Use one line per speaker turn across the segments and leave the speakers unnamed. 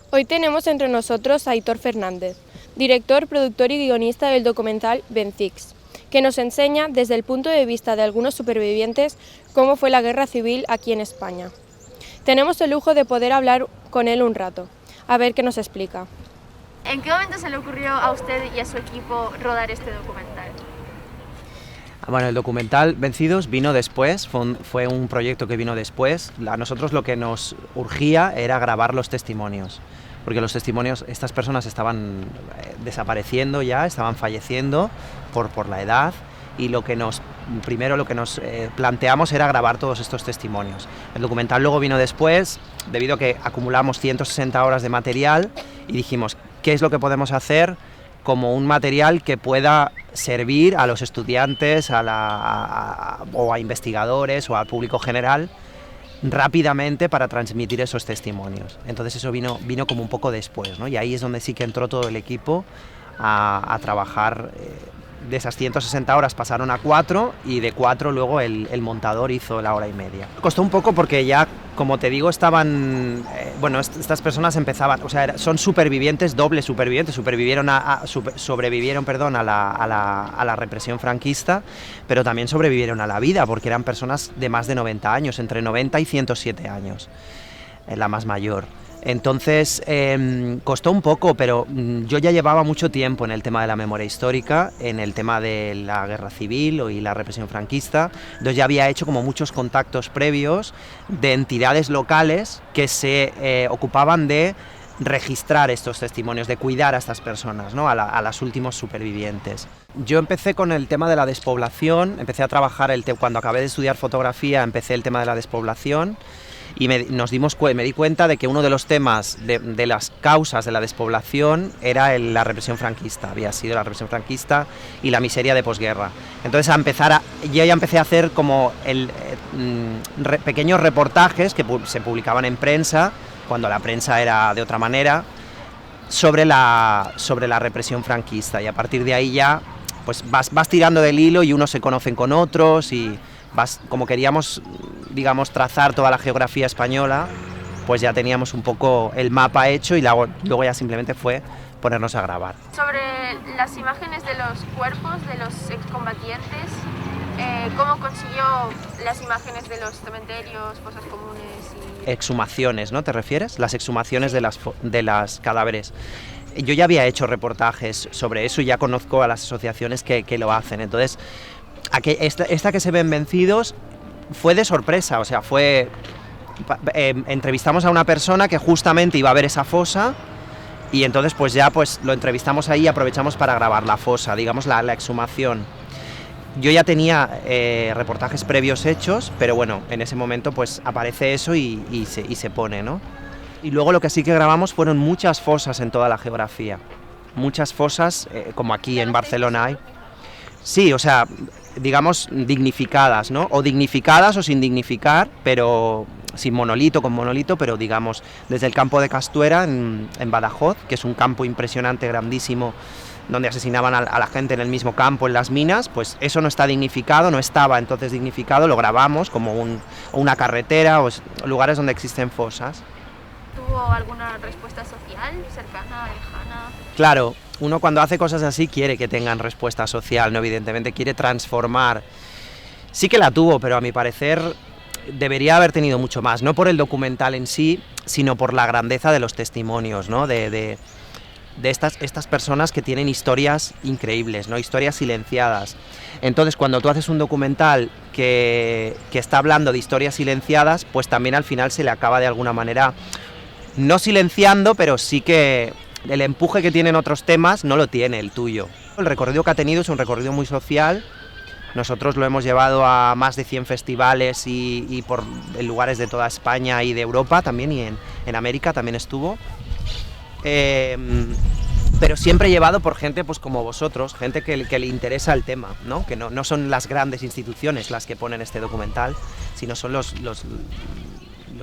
Hoy tenemos entre nosotros a Aitor Fernández, director, productor y guionista del documental Vencix, que nos enseña desde el punto de vista de algunos supervivientes cómo fue la guerra civil aquí en España. Tenemos el lujo de poder hablar con él un rato, a ver qué nos explica.
¿En qué momento se le ocurrió a usted y a su equipo rodar este documental?
Bueno, el documental Vencidos vino después, fue un proyecto que vino después. A nosotros lo que nos urgía era grabar los testimonios, porque los testimonios, estas personas estaban desapareciendo ya, estaban falleciendo por la edad, y primero lo que nos planteamos era grabar todos estos testimonios. El documental luego vino después, debido a que acumulamos 160 horas de material, y dijimos, ¿qué es lo que podemos hacer como un material que pueda servir a los estudiantes o a investigadores o al público general rápidamente para transmitir esos testimonios? Entonces eso vino como un poco después, ¿no? Y ahí es donde sí que entró todo el equipo a trabajar. De esas 160 horas pasaron a 4, y de 4 luego el montador hizo la hora y media. Costó un poco porque ya, como te digo, estaban... estas personas empezaban... O sea, son supervivientes, dobles supervivientes. Sobrevivieron a la represión franquista, pero también sobrevivieron a la vida, porque eran personas de más de 90 años, entre 90 y 107 años, la más mayor. Entonces costó un poco, pero yo ya llevaba mucho tiempo en el tema de la memoria histórica, en el tema de la guerra civil y la represión franquista. Entonces ya había hecho como muchos contactos previos de entidades locales que se ocupaban de registrar estos testimonios, de cuidar a estas personas, ¿no? a los últimos supervivientes. Yo empecé con el tema de la despoblación, empecé a trabajar cuando acabé de estudiar fotografía, empecé el tema de la despoblación. Y me di cuenta de que uno de los temas de las causas de la despoblación era la represión franquista, había sido la represión franquista y la miseria de posguerra. Entonces yo ya empecé a hacer como pequeños reportajes que se publicaban en prensa, cuando la prensa era de otra manera, sobre la represión franquista, y a partir de ahí ya pues vas tirando del hilo y unos se conocen con otros, y como queríamos, digamos, trazar toda la geografía española, pues ya teníamos un poco el mapa hecho, y luego ya simplemente fue ponernos a grabar.
Sobre las imágenes de los cuerpos de los excombatientes, ¿cómo consiguió las imágenes de los cementerios, fosas comunes y...?
Exhumaciones, ¿no? ¿Te refieres? Las exhumaciones de las cadáveres. Yo ya había hecho reportajes sobre eso y ya conozco a las asociaciones que lo hacen. Entonces, esta que se ven Vencidos fue de sorpresa, o sea, entrevistamos a una persona que justamente iba a ver esa fosa, y entonces pues lo entrevistamos ahí y aprovechamos para grabar la fosa, digamos la exhumación. Yo ya tenía reportajes previos hechos, pero bueno, en ese momento pues aparece eso y se pone, ¿no? Y luego lo que sí que grabamos fueron muchas fosas en toda la geografía, muchas fosas, como aquí en Barcelona hay. Sí, o sea, digamos dignificadas, ¿no? O dignificadas o sin dignificar, pero sin monolito, con monolito, pero digamos desde el campo de Castuera en Badajoz, que es un campo impresionante, grandísimo, donde asesinaban a la gente en el mismo campo, en las minas, pues eso no está dignificado, no estaba entonces dignificado, lo grabamos como una carretera o lugares donde existen fosas.
¿Tuvo alguna respuesta social, cercana, lejana?
Claro, uno cuando hace cosas así quiere que tengan respuesta social, ¿no? Evidentemente quiere transformar. Sí que la tuvo, pero a mi parecer debería haber tenido mucho más, no por el documental en sí, sino por la grandeza de los testimonios, ¿no? de estas personas que tienen historias increíbles, ¿no? Historias silenciadas. Entonces, cuando tú haces un documental que está hablando de historias silenciadas, pues también al final se le acaba de alguna manera, no silenciando, pero sí que el empuje que tienen otros temas no lo tiene el tuyo. El recorrido que ha tenido es un recorrido muy social. Nosotros lo hemos llevado a más de 100 festivales y en lugares de toda España y de Europa también, y en América también estuvo. Pero siempre llevado por gente pues como vosotros, gente que le interesa el tema, ¿no? Que no son las grandes instituciones las que ponen este documental, sino son los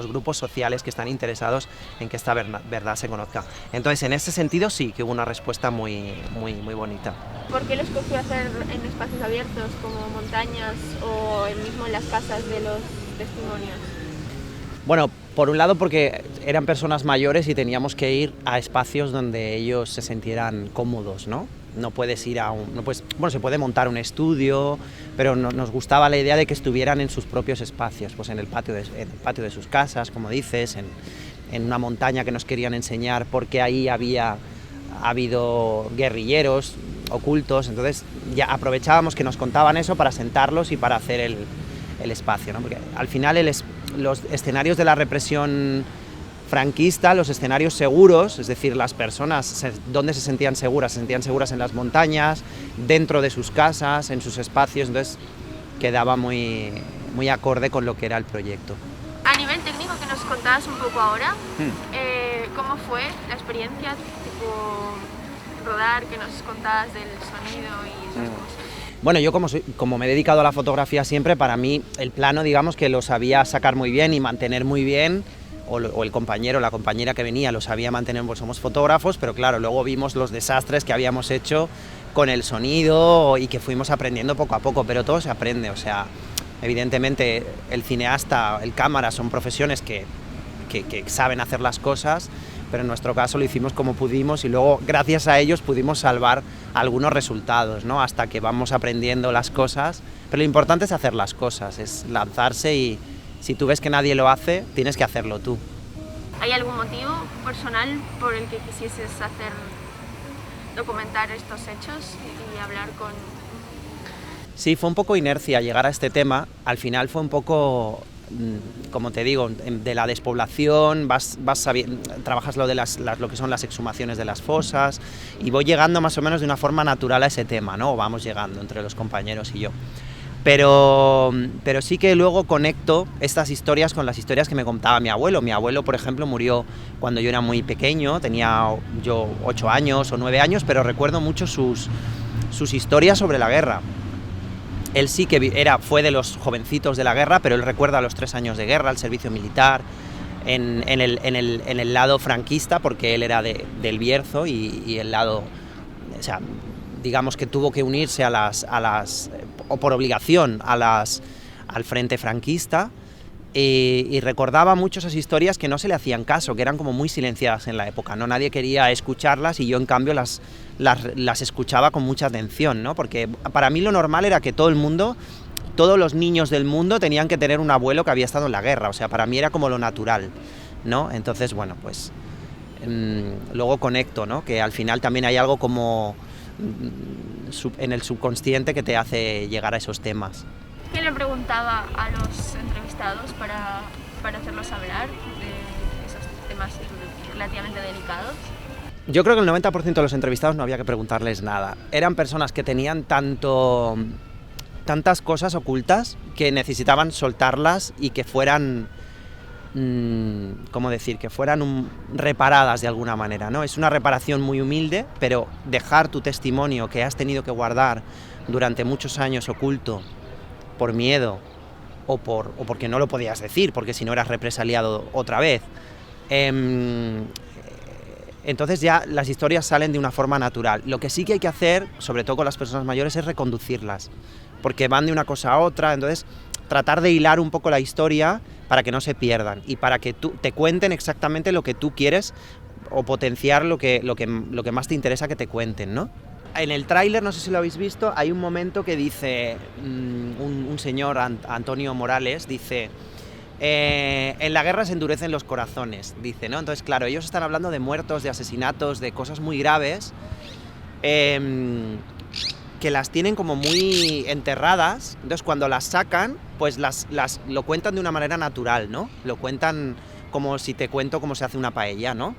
grupos sociales que están interesados en que esta verdad se conozca. Entonces, en ese sentido sí que hubo una respuesta muy, muy, muy bonita.
¿Por qué lo escogió hacer en espacios abiertos como montañas o mismo en las casas de los testimonios?
Bueno, por un lado porque eran personas mayores y teníamos que ir a espacios donde ellos se sintieran cómodos, ¿no? No puedes ir a un... No puedes, bueno, se puede montar un estudio, pero nos gustaba la idea de que estuvieran en sus propios espacios, pues en el patio de sus casas, como dices, en una montaña que nos querían enseñar porque ahí había habido guerrilleros ocultos, entonces ya aprovechábamos que nos contaban eso para sentarlos y para hacer el espacio, ¿no? Porque al final los escenarios de la represión franquista, los escenarios seguros, es decir, las personas, ¿dónde se sentían seguras? Se sentían seguras en las montañas, dentro de sus casas, en sus espacios, entonces quedaba muy acorde con lo que era el proyecto.
A nivel técnico, que nos contabas un poco ahora, ¿cómo fue la experiencia, tipo rodar, que nos contabas del sonido y esas cosas?
Bueno, yo como me he dedicado a la fotografía siempre, para mí el plano, digamos, que lo sabía sacar muy bien y mantener muy bien, o el compañero o la compañera que venía lo sabía mantener, pues somos fotógrafos, pero claro, luego vimos los desastres que habíamos hecho con el sonido y que fuimos aprendiendo poco a poco, pero todo se aprende, o sea, evidentemente el cineasta, el cámara son profesiones que saben hacer las cosas, pero en nuestro caso lo hicimos como pudimos y luego gracias a ellos pudimos salvar algunos resultados, ¿no? Hasta que vamos aprendiendo las cosas, pero lo importante es hacer las cosas, es lanzarse y si tú ves que nadie lo hace, tienes que hacerlo tú.
¿Hay algún motivo personal por el que quisieses documentar estos hechos y hablar con...?
Sí, fue un poco inercia llegar a este tema, al final fue un poco... como te digo, de la despoblación, trabajas lo que son las exhumaciones de las fosas y voy llegando más o menos de una forma natural a ese tema, ¿no? Vamos llegando entre los compañeros y yo. Pero sí que luego conecto estas historias con las historias que me contaba mi abuelo. Mi abuelo, por ejemplo, murió cuando yo era muy pequeño, tenía yo 8 años o 9 años, pero recuerdo mucho sus historias sobre la guerra. Él sí que fue de los jovencitos de la guerra, pero él recuerda los 3 años de guerra, el servicio militar, en el lado franquista, porque él era del Bierzo y el lado, o sea, digamos que tuvo que unirse o por obligación al frente franquista, y recordaba mucho esas historias que no se le hacían caso, que eran como muy silenciadas en la época, ¿no? Nadie quería escucharlas y yo en cambio las escuchaba con mucha atención, ¿no? Porque para mí lo normal era que todos los niños del mundo tenían que tener un abuelo que había estado en la guerra, o sea, para mí era como lo natural, ¿no? Entonces, bueno, pues luego conecto, ¿no? Que al final también hay algo como en el subconsciente que te hace llegar a esos temas.
¿Qué le preguntaba a los entrevistados para hacerlos hablar de esos temas relativamente delicados?
Yo creo que el 90% de los entrevistados no había que preguntarles nada. Eran personas que tenían tantas cosas ocultas que necesitaban soltarlas y que fueran, ¿cómo decir? Que fueran reparadas de alguna manera, ¿no? Es una reparación muy humilde, pero dejar tu testimonio que has tenido que guardar durante muchos años oculto por miedo o porque no lo podías decir, porque si no eras represaliado otra vez. Entonces ya las historias salen de una forma natural. Lo que sí que hay que hacer, sobre todo con las personas mayores, es reconducirlas, porque van de una cosa a otra, entonces tratar de hilar un poco la historia para que no se pierdan y para que te cuenten exactamente lo que tú quieres o potenciar lo que más te interesa que te cuenten, ¿no? En el tráiler, no sé si lo habéis visto, hay un momento que dice un señor, Antonio Morales, dice... en la guerra se endurecen los corazones, dice, ¿no? Entonces, claro, ellos están hablando de muertos, de asesinatos, de cosas muy graves, que las tienen como muy enterradas, entonces cuando las sacan, pues lo cuentan de una manera natural, ¿no? Lo cuentan como si te cuento cómo se hace una paella, ¿no?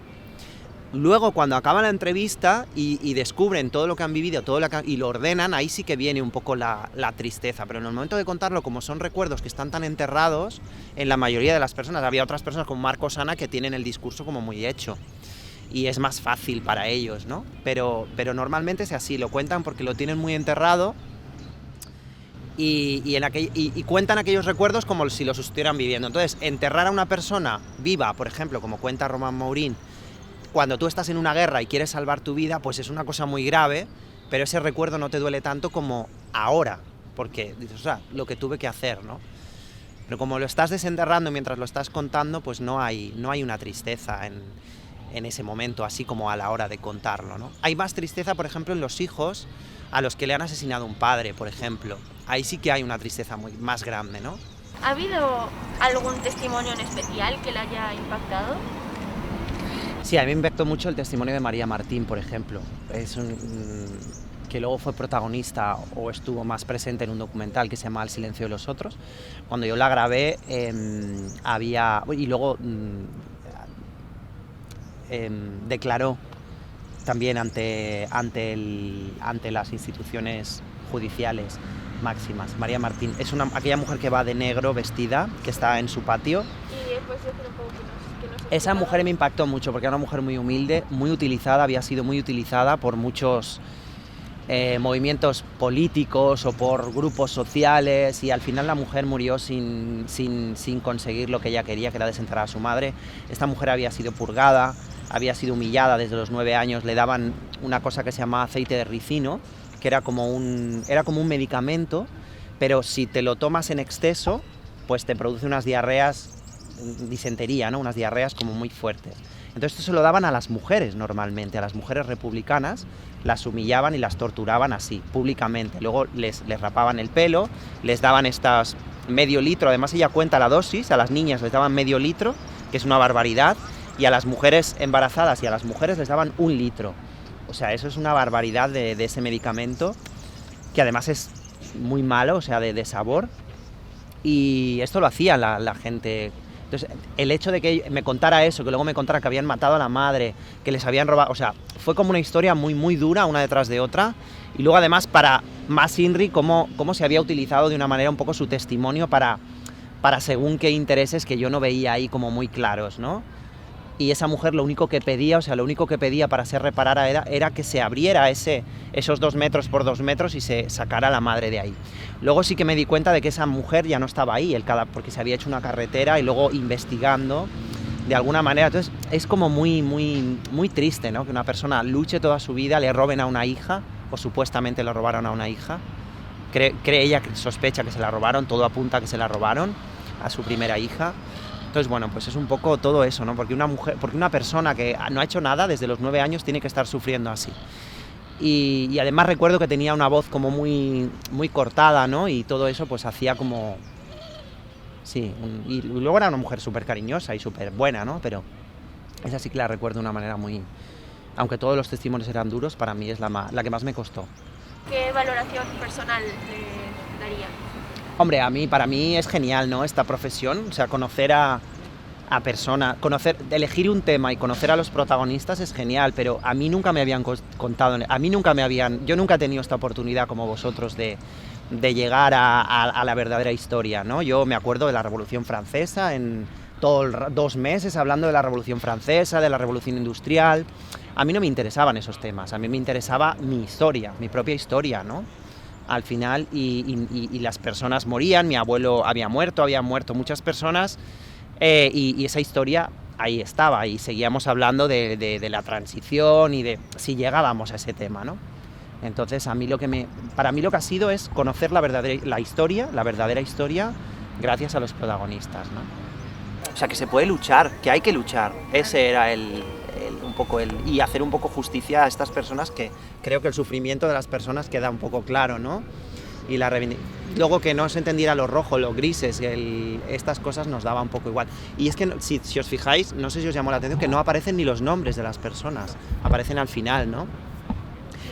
Luego, cuando acaba la entrevista y descubren todo lo que han vivido, y lo ordenan, ahí sí que viene un poco la tristeza. Pero en el momento de contarlo, como son recuerdos que están tan enterrados, en la mayoría de las personas, había otras personas como Marcos Ana que tienen el discurso como muy hecho. Y es más fácil para ellos, ¿no? Pero normalmente es así, lo cuentan porque lo tienen muy enterrado y cuentan aquellos recuerdos como si los estuvieran viviendo. Entonces, enterrar a una persona viva, por ejemplo, como cuenta Román Mourín, cuando tú estás en una guerra y quieres salvar tu vida, pues es una cosa muy grave, pero ese recuerdo no te duele tanto como ahora, porque dices, o sea, lo que tuve que hacer, ¿no? Pero como lo estás desenterrando mientras lo estás contando, pues no hay una tristeza en ese momento, así como a la hora de contarlo, ¿no? Hay más tristeza, por ejemplo, en los hijos a los que le han asesinado un padre, por ejemplo. Ahí sí que hay una tristeza más grande, ¿no?
¿Ha habido algún testimonio en especial que le haya impactado?
Sí, a mí me impactó mucho el testimonio de María Martín, por ejemplo. Que luego fue protagonista o estuvo más presente en un documental que se llama El silencio de los otros. Cuando yo la grabé y luego declaró también ante las instituciones judiciales máximas. María Martín es aquella mujer que va de negro vestida, que está en su patio.
Y después decir un poco que nos
Esa mujer me impactó mucho porque era una mujer muy humilde, muy utilizada, había sido muy utilizada por muchos movimientos políticos o por grupos sociales, y al final la mujer murió sin conseguir lo que ella quería, que era desenterrar a su madre. Esta mujer había sido purgada, había sido humillada desde los 9 años, le daban una cosa que se llamaba aceite de ricino, que era como un medicamento, pero si te lo tomas en exceso, pues te produce unas diarreas, disentería, ¿no? Unas diarreas como muy fuertes. Entonces esto se lo daban a las mujeres normalmente, a las mujeres republicanas, las humillaban y las torturaban así, públicamente. Luego les rapaban el pelo, les daban estas medio litro, además ella cuenta la dosis, a las niñas les daban medio litro, que es una barbaridad, y a las mujeres embarazadas y a las mujeres les daban 1 litro. O sea, eso es una barbaridad de ese medicamento, que además es muy malo, o sea, de sabor, y esto lo hacía la gente. Entonces, el hecho de que me contara eso, que luego me contara que habían matado a la madre, que les habían robado, o sea, fue como una historia muy, muy dura, una detrás de otra, y luego además para más Inri, cómo se había utilizado de una manera un poco su testimonio para según qué intereses que yo no veía ahí como muy claros, ¿no? Y esa mujer lo único que pedía, para ser reparada era que se abriera esos 2 metros por 2 metros y se sacara a la madre de ahí. Luego sí que me di cuenta de que esa mujer ya no estaba ahí, porque se había hecho una carretera, y luego investigando de alguna manera. Entonces es como muy, muy, muy triste, ¿no? Que una persona luche toda su vida, le roben a una hija, o supuestamente le robaron a una hija. Ella sospecha que se la robaron, todo apunta a que se la robaron a su primera hija. Entonces, bueno, pues es un poco todo eso, ¿no? Porque una persona que no ha hecho nada desde los 9 años tiene que estar sufriendo así. Y además recuerdo que tenía una voz como muy, muy cortada, ¿no? Y todo eso pues hacía como... Sí, y luego era una mujer súper cariñosa y súper buena, ¿no? Pero esa sí que la recuerdo de una manera muy... Aunque todos los testimonios eran duros, para mí es la que más me costó.
¿Qué valoración personal le daría?
Hombre, para mí es genial, ¿no? Esta profesión, o sea, conocer a personas, elegir un tema y conocer a los protagonistas es genial, pero a mí nunca me habían contado, yo nunca he tenido esta oportunidad como vosotros de llegar a la verdadera historia, ¿no? Yo me acuerdo de la Revolución Francesa, en 2 meses hablando de la Revolución Francesa, de la Revolución Industrial. A mí no me interesaban esos temas, a mí me interesaba mi historia, mi propia historia, ¿no? Al final, y las personas morían, mi abuelo habían muerto muchas personas, y esa historia ahí estaba, y seguíamos hablando de la transición y de si llegábamos a ese tema, ¿no? Entonces, para mí lo que ha sido es conocer la verdadera historia, gracias a los protagonistas, ¿no? O sea, que se puede luchar, que hay que luchar. Ese era y hacer un poco justicia a estas personas, que creo que el sufrimiento de las personas queda un poco claro, ¿no? Y luego que no se entendiera lo rojo, los grises, estas cosas nos daba un poco igual. Y es que si os fijáis, no sé si os llamó la atención, que no aparecen ni los nombres de las personas, aparecen al final, ¿no?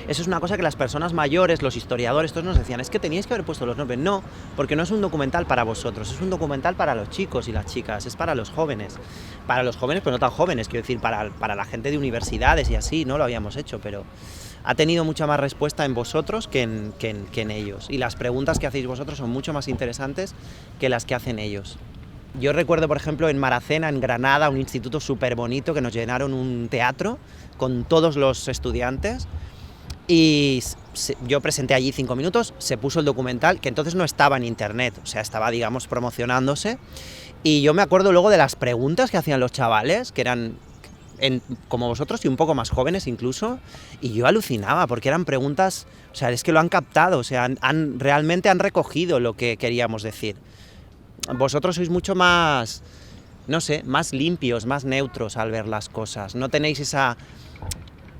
Eso es una cosa que las personas mayores, los historiadores, todos nos decían, es que teníais que haber puesto los nombres. No, porque no es un documental para vosotros, es un documental para los chicos y las chicas, es para los jóvenes. Para los jóvenes, pero no tan jóvenes, quiero decir, para la gente de universidades y así, no lo habíamos hecho, pero ha tenido mucha más respuesta en vosotros que en ellos. Y las preguntas que hacéis vosotros son mucho más interesantes que las que hacen ellos. Yo recuerdo, por ejemplo, en Maracena, en Granada, un instituto súper bonito, que nos llenaron un teatro con todos los estudiantes. Y yo presenté allí 5 minutos, se puso el documental, que entonces no estaba en internet, o sea, estaba, digamos, promocionándose. Y yo me acuerdo luego de las preguntas que hacían los chavales, que eran como vosotros y un poco más jóvenes incluso, y yo alucinaba, porque eran preguntas, o sea, es que lo han captado, o sea, realmente han recogido lo que queríamos decir. vosotros sois mucho más, no sé, más limpios, más neutros al ver las cosas. No tenéis esa...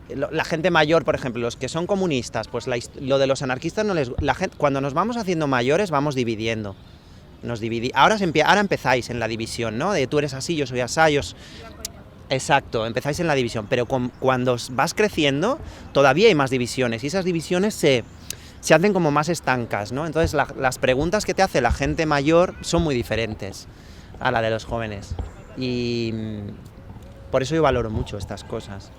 La gente mayor, por ejemplo, los que son comunistas, pues lo de los anarquistas no les... cuando nos vamos haciendo mayores vamos dividiendo. Ahora empezáis en la división, ¿no? De tú eres así, yo soy así, Exacto, empezáis en la división, pero cuando vas creciendo todavía hay más divisiones y esas divisiones se hacen como más estancas, ¿no? Entonces las preguntas que te hace la gente mayor son muy diferentes a la de los jóvenes y por eso yo valoro mucho estas cosas.